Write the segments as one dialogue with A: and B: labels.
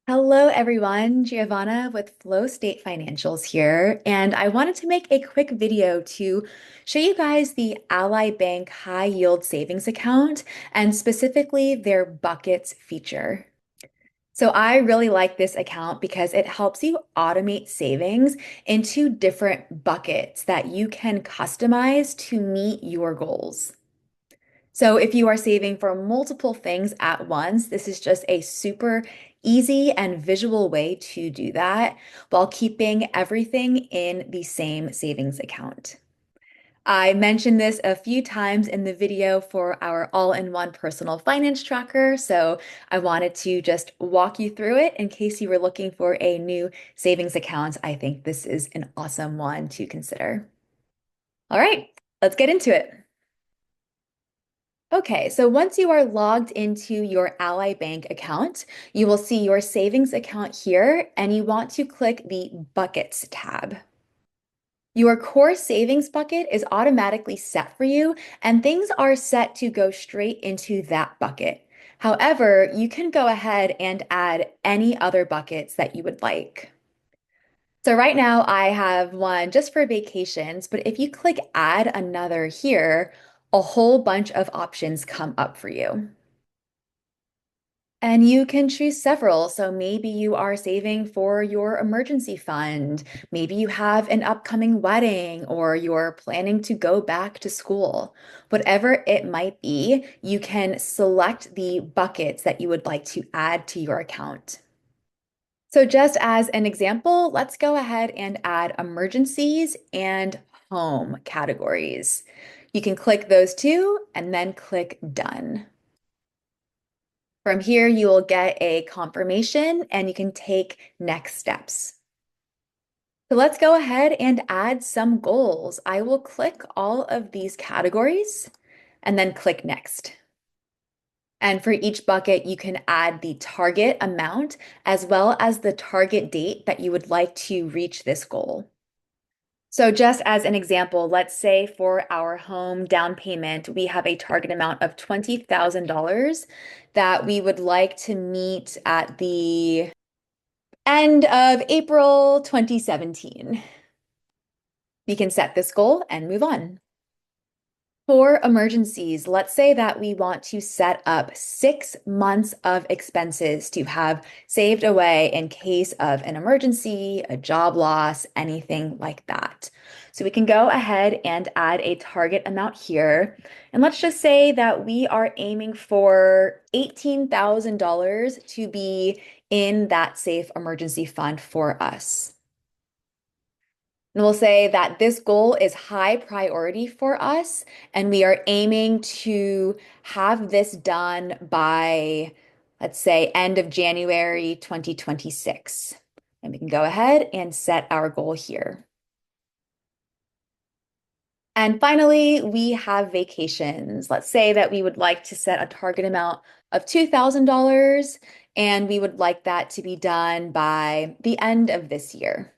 A: Hello, everyone. Giovanna with Flow State Financials here, and I wanted to make a quick video to show you guys the Ally Bank High Yield Savings Account and specifically their buckets feature. So I really like this account because it helps you automate savings into different buckets that you can customize to meet your goals. So if you are saving for multiple things at once, this is just a super easy and visual way to do that while keeping everything in the same savings account. I mentioned this a few times in the video for our all-in-one personal finance tracker, so I wanted to just walk you through it in case you were looking for a new savings account. I think this is an awesome one to consider. All right, let's get into it. Okay, so once you are logged into your Ally Bank account, you will see your savings account here, and you want to click the Buckets tab. Your core savings bucket is automatically set for you, and things are set to go straight into that bucket. However, you can go ahead and add any other buckets that you would like. So right now I have one just for vacations, but if you click add another here, a whole bunch of options come up for you. And you can choose several. So maybe you are saving for your emergency fund. Maybe you have an upcoming wedding or you're planning to go back to school. Whatever it might be, you can select the buckets that you would like to add to your account. So just as an example, let's go ahead and add emergencies and home categories. You can click those two and then click done. From here, you will get a confirmation and you can take next steps. So let's go ahead and add some goals. I will click all of these categories and then click next. And for each bucket, you can add the target amount as well as the target date that you would like to reach this goal. So just as an example, let's say for our home down payment, we have a target amount of $20,000 that we would like to meet at the end of April 2017. We can set this goal and move on. For emergencies, let's say that we want to set up 6 months of expenses to have saved away in case of an emergency, a job loss, anything like that. So we can go ahead and add a target amount here. And let's just say that we are aiming for $18,000 to be in that safe emergency fund for us. And we'll say that this goal is high priority for us, and we are aiming to have this done by, let's say, end of January 2026. And we can go ahead and set our goal here. And finally, we have vacations. Let's say that we would like to set a target amount of $2,000, and we would like that to be done by the end of this year.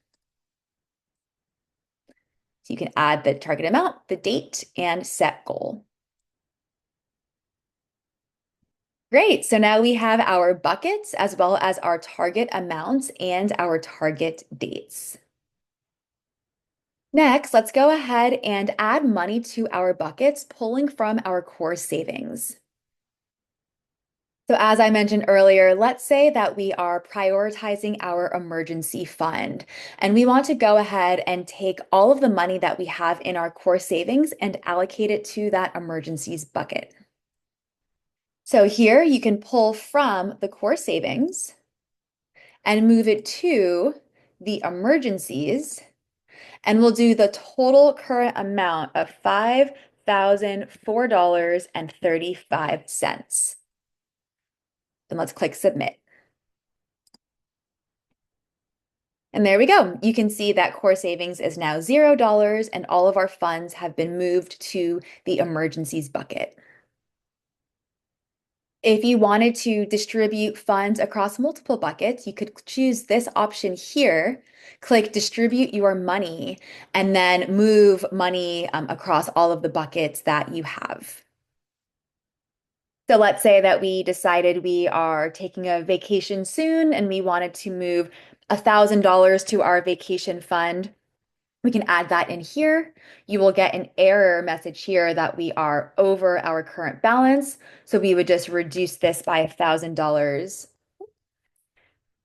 A: So you can add the target amount, the date, and set goal. Great. So now we have our buckets as well as our target amounts and our target dates. Next, let's go ahead and add money to our buckets, pulling from our core savings. So as I mentioned earlier, let's say that we are prioritizing our emergency fund, and we want to go ahead and take all of the money that we have in our core savings and allocate it to that emergencies bucket. So here you can pull from the core savings and move it to the emergencies, and we'll do the total current amount of $5,004.35. Then let's click submit. And there we go. You can see that core savings is now $0 and all of our funds have been moved to the emergencies bucket. If you wanted to distribute funds across multiple buckets, you could choose this option here, click distribute your money, and then move money across all of the buckets that you have. So let's say that we decided we are taking a vacation soon and we wanted to move $1,000 to our vacation fund. We can add that in here. You will get an error message here that we are over our current balance. So we would just reduce this by $1,000.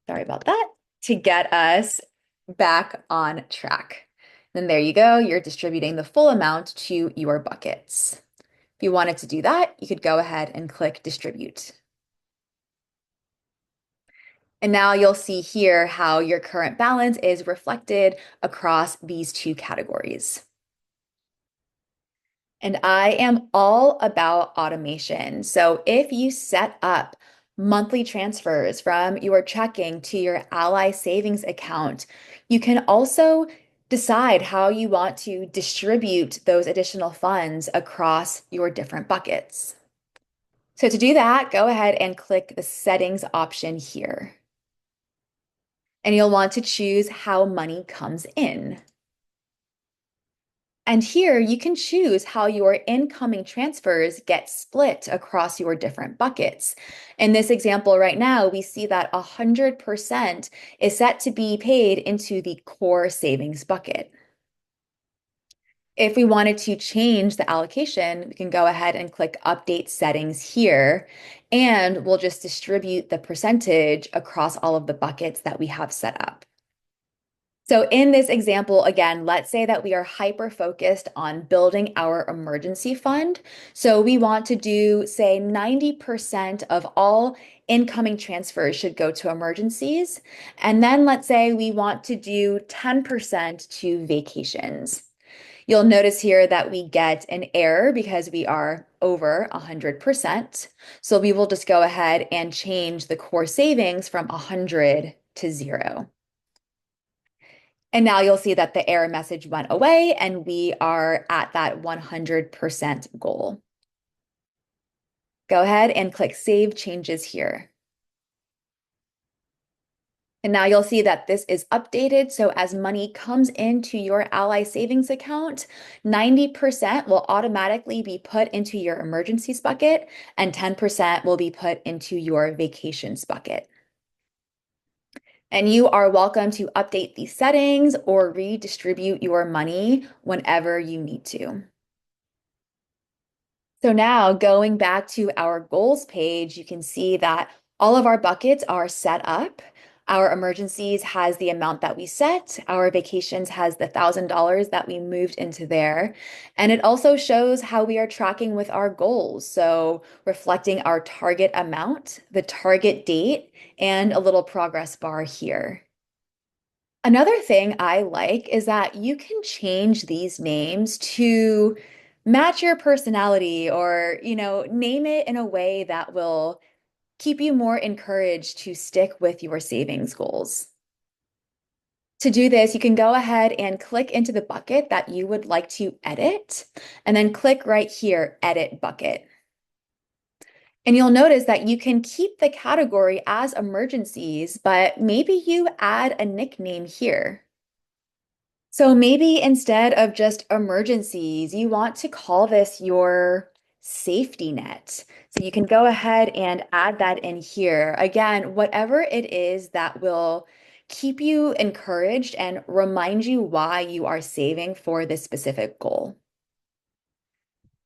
A: Sorry about that, to get us back on track. Then there you go. You're distributing the full amount to your buckets. If you wanted to do that, you could go ahead and click distribute. And now you'll see here how your current balance is reflected across these two categories. And I am all about automation. So if you set up monthly transfers from your checking to your Ally savings account, you can also decide how you want to distribute those additional funds across your different buckets. So to do that, go ahead and click the settings option here. And you'll want to choose how money comes in. And here you can choose how your incoming transfers get split across your different buckets. In this example right now, we see that 100% is set to be paid into the core savings bucket. If we wanted to change the allocation, we can go ahead and click Update Settings here, and we'll just distribute the percentage across all of the buckets that we have set up. So in this example, again, let's say that we are hyper focused on building our emergency fund. So we want to do, say, 90% of all incoming transfers should go to emergencies. And then let's say we want to do 10% to vacations. You'll notice here that we get an error because we are over 100%. So we will just go ahead and change the core savings from 100 to 0. And now you'll see that the error message went away and we are at that 100% goal. Go ahead and click Save Changes here. And now you'll see that this is updated. So as money comes into your Ally savings account, 90% will automatically be put into your emergencies bucket and 10% will be put into your vacations bucket. And you are welcome to update these settings or redistribute your money whenever you need to. So now going back to our goals page, you can see that all of our buckets are set up. Our emergencies has the amount that we set. Our vacations has the $1,000 that we moved into there. And it also shows how we are tracking with our goals. So reflecting our target amount, the target date, and a little progress bar here. Another thing I like is that you can change these names to match your personality or, name it in a way that will keep you more encouraged to stick with your savings goals. To do this, you can go ahead and click into the bucket that you would like to edit, and then click right here, Edit Bucket. And you'll notice that you can keep the category as emergencies, but maybe you add a nickname here. So maybe instead of just emergencies, you want to call this your safety net. So you can go ahead and add that in here. Again, whatever it is that will keep you encouraged and remind you why you are saving for this specific goal.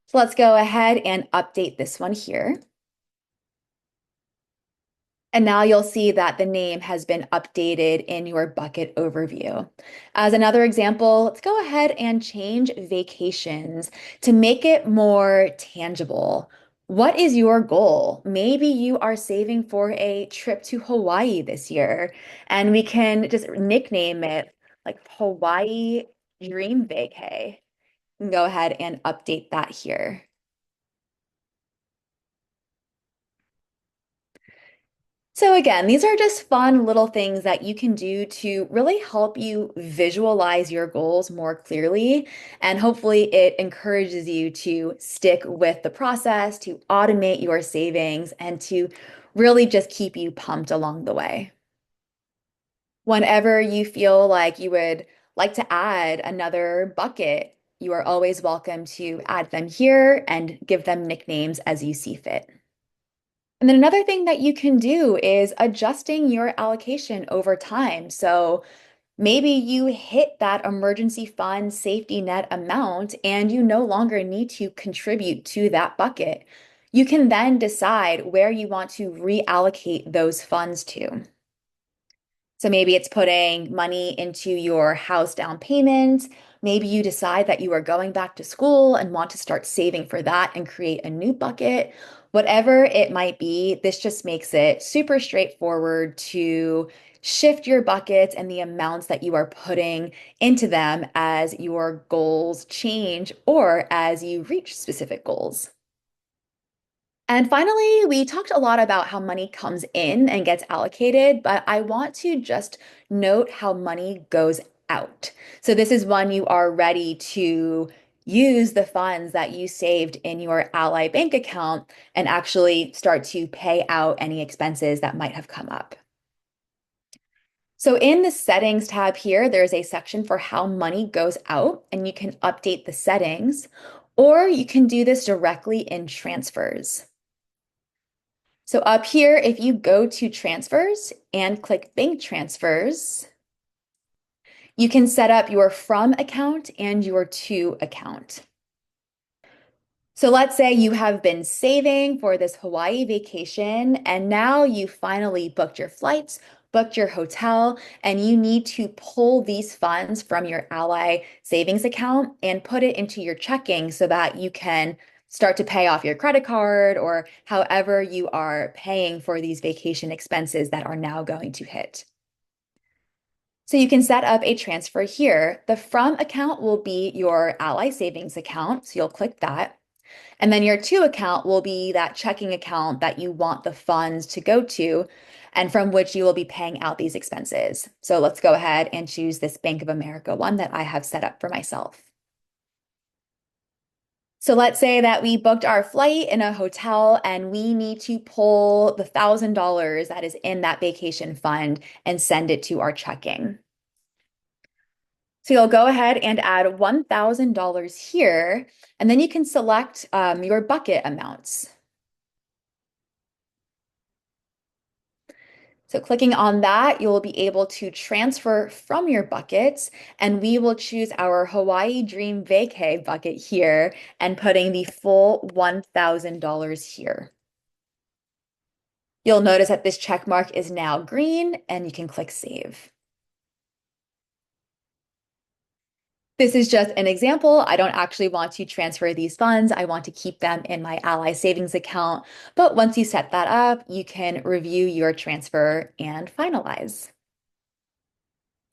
A: So let's go ahead and update this one here. And now you'll see that the name has been updated in your bucket overview. As another example, let's go ahead and change vacations to make it more tangible. What is your goal? Maybe you are saving for a trip to Hawaii this year, and we can just nickname it like Hawaii Dream Vacay. You can go ahead and update that here. So again, these are just fun little things that you can do to really help you visualize your goals more clearly. And hopefully it encourages you to stick with the process, to automate your savings, and to really just keep you pumped along the way. Whenever you feel like you would like to add another bucket, you are always welcome to add them here and give them nicknames as you see fit. And then another thing that you can do is adjusting your allocation over time. So maybe you hit that emergency fund safety net amount and you no longer need to contribute to that bucket. You can then decide where you want to reallocate those funds to. So maybe it's putting money into your house down payment. Maybe you decide that you are going back to school and want to start saving for that and create a new bucket. Whatever it might be, this just makes it super straightforward to shift your buckets and the amounts that you are putting into them as your goals change or as you reach specific goals. And finally, we talked a lot about how money comes in and gets allocated, but I want to just note how money goes out. So this is when you are ready to use the funds that you saved in your Ally bank account and actually start to pay out any expenses that might have come up. So in the settings tab here, there's a section for how money goes out, and you can update the settings, or you can do this directly in transfers. So up here, if you go to transfers and click bank transfers, you can set up your from account and your to account. So let's say you have been saving for this Hawaii vacation and now you finally booked your flights, booked your hotel, and you need to pull these funds from your Ally savings account and put it into your checking so that you can start to pay off your credit card or however you are paying for these vacation expenses that are now going to hit. So you can set up a transfer here. The from account will be your Ally savings account, so you'll click that. And then your to account will be that checking account that you want the funds to go to and from which you will be paying out these expenses. So let's go ahead and choose this Bank of America one that I have set up for myself. So let's say that we booked our flight in a hotel and we need to pull the $1,000 that is in that vacation fund and send it to our checking. So you'll go ahead and add $1,000 here, and then you can select your bucket amounts. So clicking on that, you'll be able to transfer from your buckets, and we will choose our Hawaii Dream Vacay bucket here and putting the full $1,000 here. You'll notice that this check mark is now green, and you can click Save. This is just an example. I don't actually want to transfer these funds. I want to keep them in my Ally savings account. But once you set that up, you can review your transfer and finalize.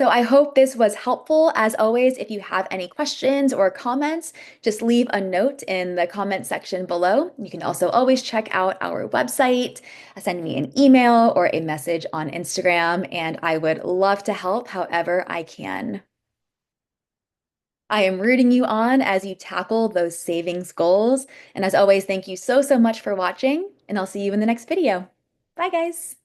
A: So I hope this was helpful. As always, if you have any questions or comments, just leave a note in the comment section below. You can also always check out our website, send me an email or a message on Instagram, and I would love to help however I can. I am rooting you on as you tackle those savings goals. And as always, thank you so much for watching, and I'll see you in the next video. Bye, guys.